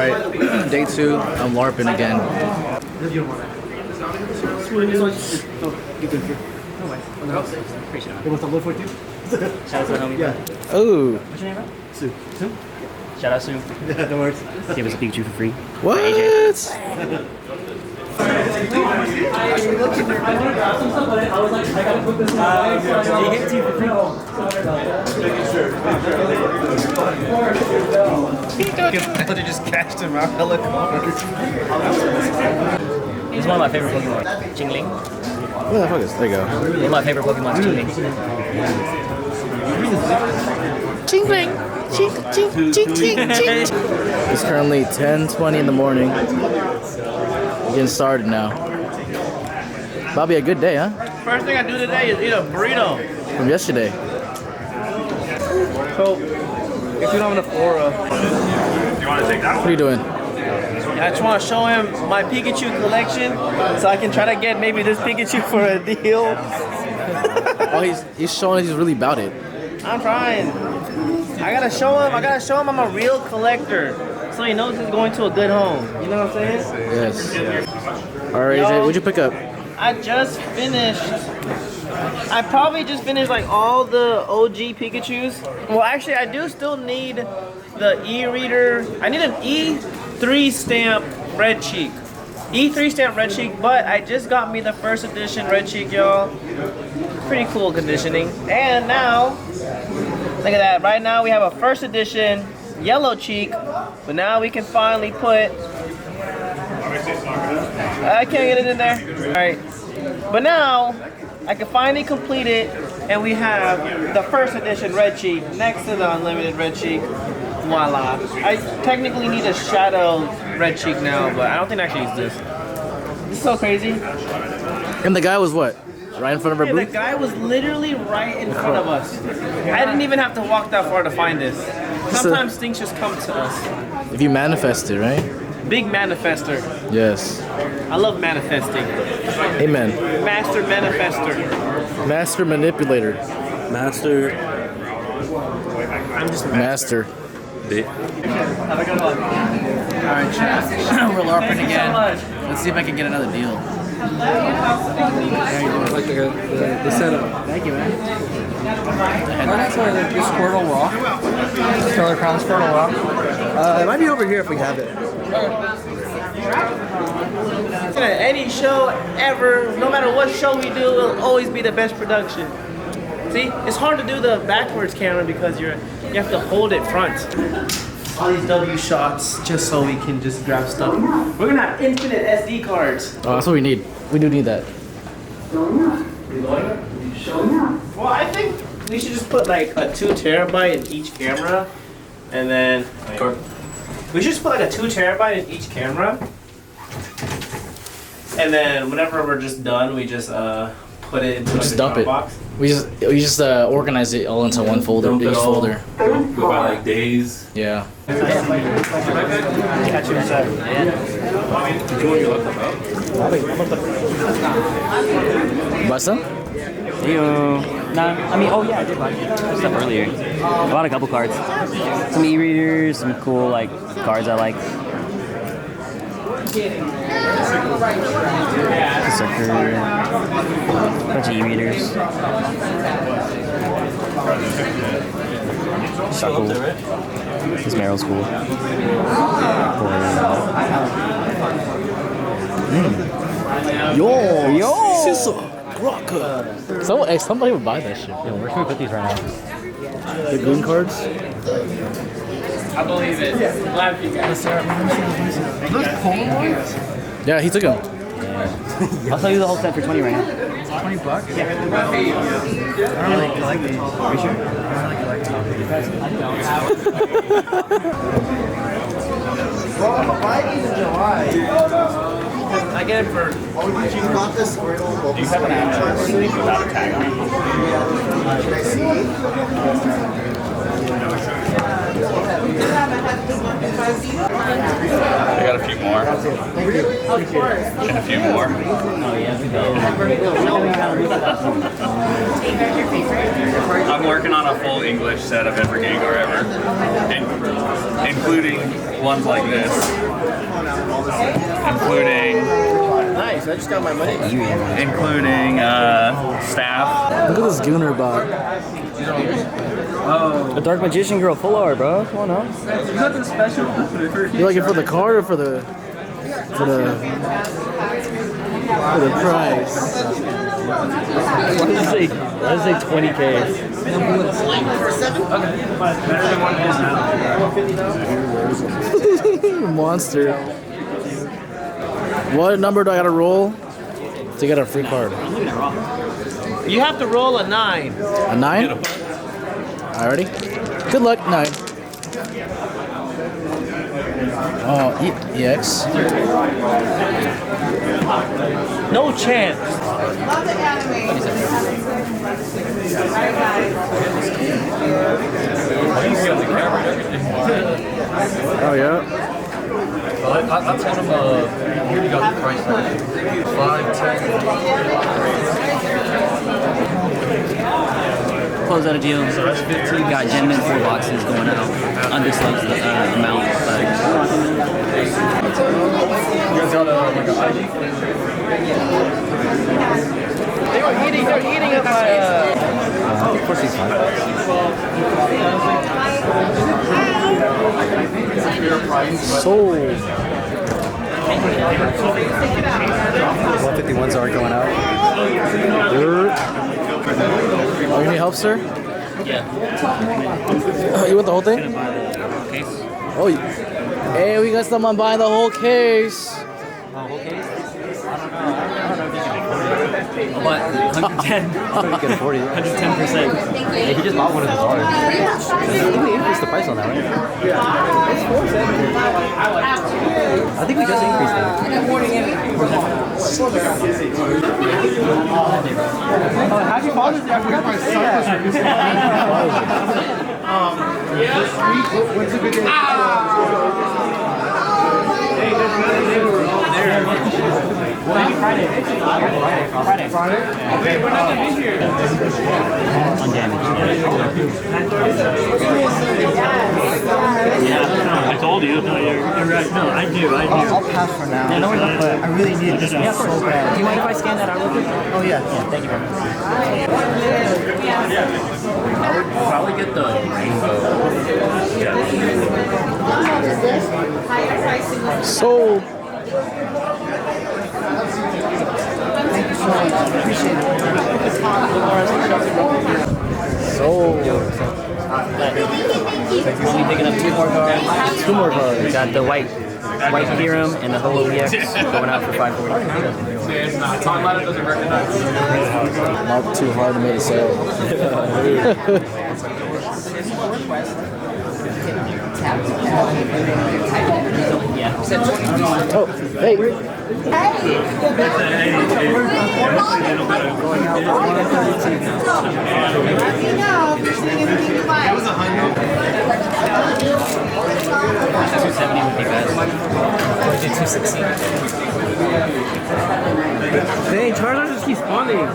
Alright, day 2, I'm LARPing again. Oh. What's your name, bro? Sue. Sue? Shout out Sue. Yeah, no worries. Give us a Pikachu for free. What? They just cashed him out hella cards. He's one of my favorite Pokemon. Jingling. Where the fuck is? There you go. One of my favorite Pokemon is Jingling. Jingling. Ching, ching, ching, ching. It's currently 10:20 in the morning. We're getting started now. That'll be a good day, huh? First thing I do today is eat a burrito. From yesterday. So, if you don't have enough aura, What are you doing? I just want to show him my Pikachu collection so I can try to get maybe this Pikachu for a deal. Oh, he's showing he's really about it. I'm trying. I gotta show him I'm a real collector. So he knows he's going to a good home. You know what I'm saying? Yes. Alright, AJ, what'd you pick up? I probably just finished like all the OG Pikachus. Well, actually, I do still need the e-reader. I need an E3 stamp Red Cheek. E3 stamp Red Cheek, but I just got me the first edition Red Cheek, y'all. Pretty cool conditioning. And now, look at that. Right now we have a first edition Yellow Cheek, but now we can finally put... I can't get it in there. Alright. But now, I can finally complete it, and we have the first edition Red Cheek next to the unlimited Red Cheek. Voila. I technically need a shadow Red Cheek now, but I don't think I actually use this. This is so crazy. And the guy was what? Right in front of our Yeah, the booth? guy was literally right in front of us. I didn't even have to walk that far to find this. Sometimes things just come to us. If you manifest it, right? Big manifester. Yes. I love manifesting. Amen. Master manifester. Master manipulator. Master. I'm just Master. Have a good one. Alright, chat. We're LARPing again. Let's see if I can get another deal. I like the setup. Thank you, man. That's this Squirtle Rock. Killer Crown Squirtle Rock. It might be over here if we have it. Any show ever, no matter what show we do, it'll always be the best production. See, it's hard to do the backwards camera because you have to hold it front. All these W shots just so we can just grab stuff. We're gonna have infinite SD cards. Oh, that's what we need. We do need that. Well, I think we should just put like a 2 terabyte in each camera, and then we should just put like a 2 terabyte in each camera, and then whenever we're just done, we just put it into like Just a dump it. Dropbox. We just organize it all into one folder, each folder. Go by like days. Yeah. Catch you inside. Buy some? Nah, I mean, oh yeah, I did buy stuff earlier. I bought a couple cards. Some e-readers, some cool like cards I like. Sucker, bunch of e-readers. Suckle. This Meryl's cool. Yo! Somebody would buy that shit. Yo, where can we put these right now? The green cards? I believe it. Glad for you guys. Yeah, he took them. I'll sell you the whole set for 20 right now. $20? Yeah. I don't really collect these. Are you sure? I don't really collect these. I get it for. You got this Squirtle? Do you have an address without a tag on it? Can I see? I got a few more. And a few more. I'm working on a full English set of every Gengar ever, including ones like this. Including... Nice, I just got my money. Including staff. Look at this Gooner bot. A Dark Magician girl full art, bro. Come on now. Nothing special. You like it for the card or for the price? Let's say 20K. Monster. What number do I gotta roll to get a free card? You have to roll a 9. A 9? Alrighty. Good luck, 9. Oh, EX. No chance. Oh, yeah. I told him, you got the price tag. 5, 10. Close out a deal. So that's 15. Got Gem in 4 boxes going out. Undisclosed amount. You guys got like an IG? They're eating up my. Of course he's fine. Sold. 151s are going out. Oh, you need help, sir? Yeah. You want the whole thing? Case. Oh, hey, we got someone buying the whole case. What? 110. You can afford it. 110%. Yeah, he just bought one of his ours. I think we increased the price on that, right? I think we just increased it. Happy Father's Day. I forgot my What's a good day? Friday. Okay, we're not gonna be here. Undamaged. I told you. No, you're right. No, I do. I'll pass for now. Yeah, no worries. But I really need this one so bad. Do you mind if I scan that out real quick? Oh, yeah. Thank you very much. Probably get the rainbow. Sold. Thank you so much. Appreciate it. Sold. Only picking up 2 more cards. 2 more cards. We got the white Theorem and the Holo EX going out for 540. Not too hard to make a sale. Oh, hey. $270 would be best. 260. Dang, Charizard just keeps spawning.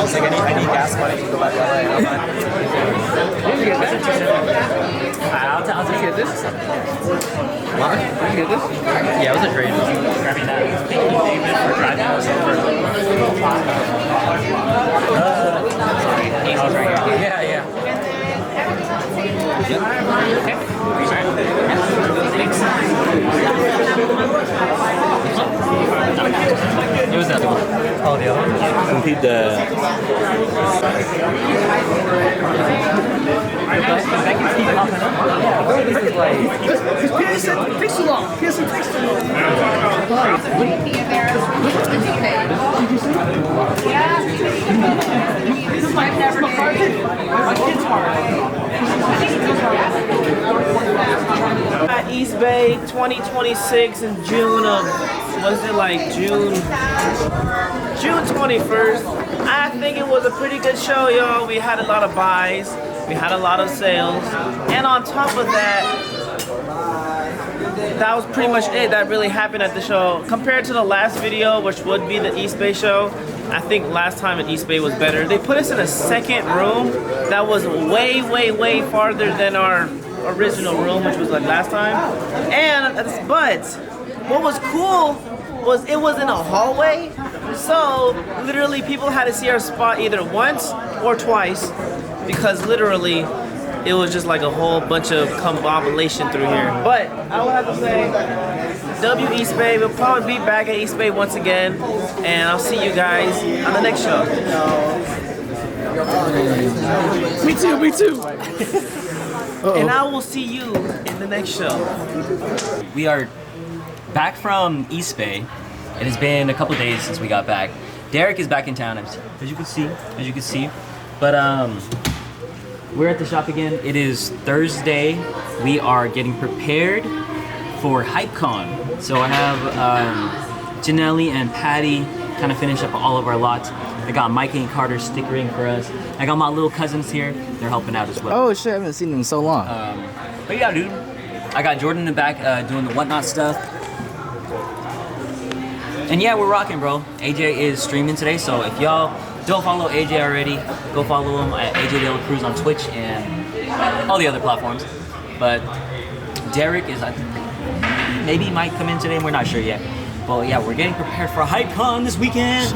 It's like I need gas money to go back that way. I'll just get this. What? You get this? Yeah, it was a trade. Grabbing that. Or driving us over. I was right here. Yeah. It was the other one. Oh, the other one? I need the... This is like... Takes too long. Takes too long. This is my kid's heart. At East Bay 2026 in June of was it like June 21st. I think it was a pretty good show, y'all. We had a lot of buys, we had a lot of sales, and on top of that, that was pretty much it that really happened at the show. Compared to the last video, which would be the East Bay show, I think last time at East Bay was better. They put us in a second room that was way farther than our original room, which was like last time. But what was cool was it was in a hallway, so literally people had to see our spot either once or twice, because literally it was just like a whole bunch of combobulation through here. But I would have to say, W East Bay. We'll probably be back at East Bay once again, and I'll see you guys on the next show. Me too. And I will see you in the next show. We are back from East Bay. It has been a couple days since we got back. Derek is back in town, as you can see. But we're at the shop again. It is Thursday. We are getting prepared for HypeCon. So I have Janelli and Patty kind of finish up all of our lots. I got Micah and Carter stickering for us. I got my little cousins here. They're helping out as well. Oh shit, I haven't seen them in so long. But yeah, dude. I got Jordan in the back doing the whatnot stuff. And yeah, we're rocking, bro. AJ is streaming today, so if y'all don't follow AJ already, go follow him at AJ De La Cruz on Twitch and all the other platforms. But Derek is, I think, maybe might come in today, we're not sure yet. But yeah, we're getting prepared for HypeCon this weekend.